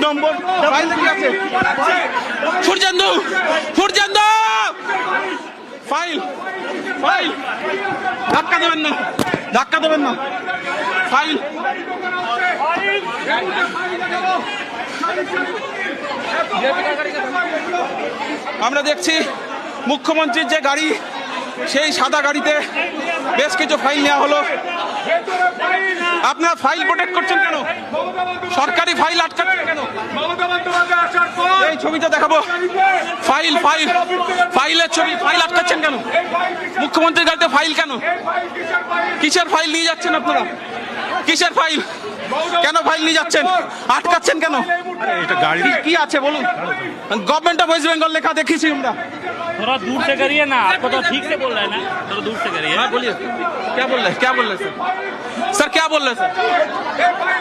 নম্বর ফাইলে কি আছে? সূর্যেন্দু ফাইল ফাইল ধাক্কা দেবেন না ফাইল আমরা দেখছি মুখ্যমন্ত্রীর যে গাড়ি, সেই সাদা গাড়িতে বেশ কিছু ফাইল নেওয়া হলো। আপনারা ফাইল প্রোটেক্ট করছেন কেন? সরকারি ফাইল আটকাচ্ছেন কেন? এই ছবিটা দেখাবো, ফাইলের ছবি, ফাইল আটকাচ্ছেন কেন? মুখ্যমন্ত্রীর গাড়িতে ফাইল কেন? কিসের ফাইল নিয়ে যাচ্ছেন আপনারা? কিসের ফাইল? কেন ফাইল নিয়ে যাচ্ছেন? আটকাচ্ছেন কেন? এটা গাড়ি কি আছে বলুন? गवर्नमेंट ऑफ वेस्ट बंगाल लिखा देखी थी हमरा। थोड़ा दूर से करिए ना, आपको तो ठीक से बोल रहे हैं ना, थोड़ा दूर से करिए। हाँ बोलिए, क्या बोल रहे हैं सर क्या बोल रहे हैं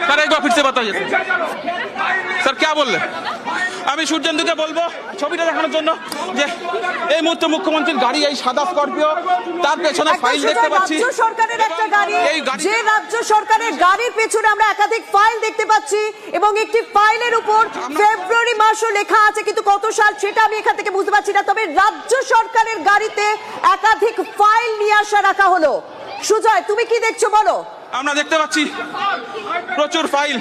सर एक बार फिर से बताइए सर क्या बोल रहे हैं? আমি সূর্যেন্দুকে বলবো ছবিটা দেখানোর জন্য যে এই মুহূর্তে মুখ্যমন্ত্রীর গাড়ি, এই সাদা স্করপিও, তার পেছনে ফাইল দেখতে পাচ্ছি। রাজ্য সরকারের একটা গাড়ি, যে রাজ্য সরকারের গাড়ির পেছনে আমরা একাধিক ফাইল দেখতে পাচ্ছি এবং একটি ফাইলের উপর ফেব্রুয়ারি মাসও লেখা আছে, কিন্তু কত সাল সেটা আমি এখান থেকে বুঝতে পারছি না। তবে রাজ্য সরকারের গাড়িতে একাধিক ফাইল নিয়ে আসা রাখা হলো। সুজয়, তুমি কি দেখছো বলো? আমরা দেখতে পাচ্ছি প্রচুর ফাইল।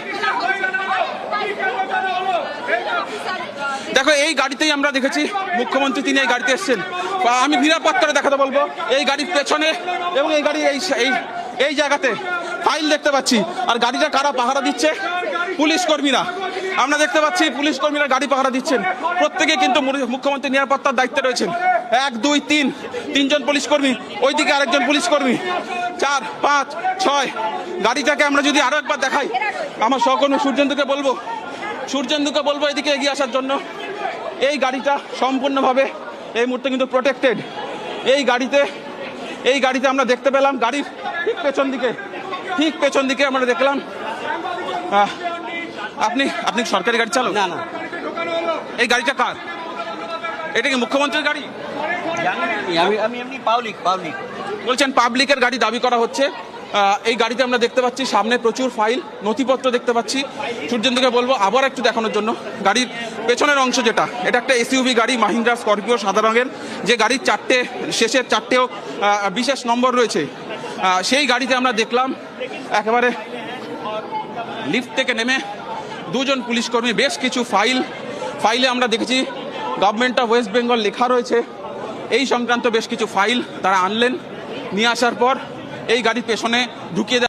দেখো, এই গাড়িতেই আমরা দেখেছি মুখ্যমন্ত্রী তিনি এই গাড়িতে এসেছেন। আমি নিরাপদ করে দেখাতে বলবো, এই গাড়ির পেছনে এবং এই গাড়ি এই জায়গাতে ফাইল দেখতে পাচ্ছি। আর গাড়িটা কারা পাহারা দিচ্ছে? পুলিশ কর্মীরা। আমরা দেখতে পাচ্ছি পুলিশ কর্মীরা গাড়ি পাহারা দিচ্ছেন। প্রত্যেকে কিন্তু মুখ্যমন্ত্রী নিরাপত্তার দায়িত্বে রয়েছেন। 1 2 3 তিনজন পুলিশ কর্মী, ওইদিকে আরেকজন পুলিশ কর্মী, 4 5 6। গাড়িটাকে আমরা যদি আরো একবার দেখাই, আমার সহকর্মী সূর্যেন্দুকে বলবো এদিকে এগিয়ে আসার জন্য। এই গাড়িটা সম্পূর্ণভাবে এই মুহূর্তে কিন্তু প্রোটেক্টেড। এই গাড়িতে আমরা দেখতে পেলাম, গাড়ির ঠিক পেছন দিকে আমরা দেখলাম। আপনি সরকারি গাড়ি চালক? না। এই গাড়িটা কার? এটা কি মুখ্যমন্ত্রীর গাড়ি? আমি এমনি পাবলিক বলছেন পাবলিকের গাড়ি দাবি করা হচ্ছে। এই গাড়িতে আমরা দেখতে পাচ্ছি সামনে প্রচুর ফাইল, নথিপত্র দেখতে পাচ্ছি। সূর্যেন্দুকে বলবো আবার একটু দেখানোর জন্য। গাড়ির পেছনের অংশ যেটা, এটা একটা এসইউভি গাড়ি, মাহিন্দ্রা স্করপিও সাদা রঙের, যে গাড়ির শেষের চারটেও বিশেষ নম্বর রয়েছে। সেই গাড়িতে আমরা দেখলাম একেবারে লিফট থেকে নেমে দুজন পুলিশ কর্মী, বেশ কিছু ফাইলে আমরা দেখেছি গভর্নমেন্ট অফ ওয়েস্ট বেঙ্গল লেখা রয়েছে। এই সংক্রান্ত বেশ কিছু ফাইল তারা আনলেন। নিয়ে আসার পর এই গাড়ির পেছনে ঢুকিয়ে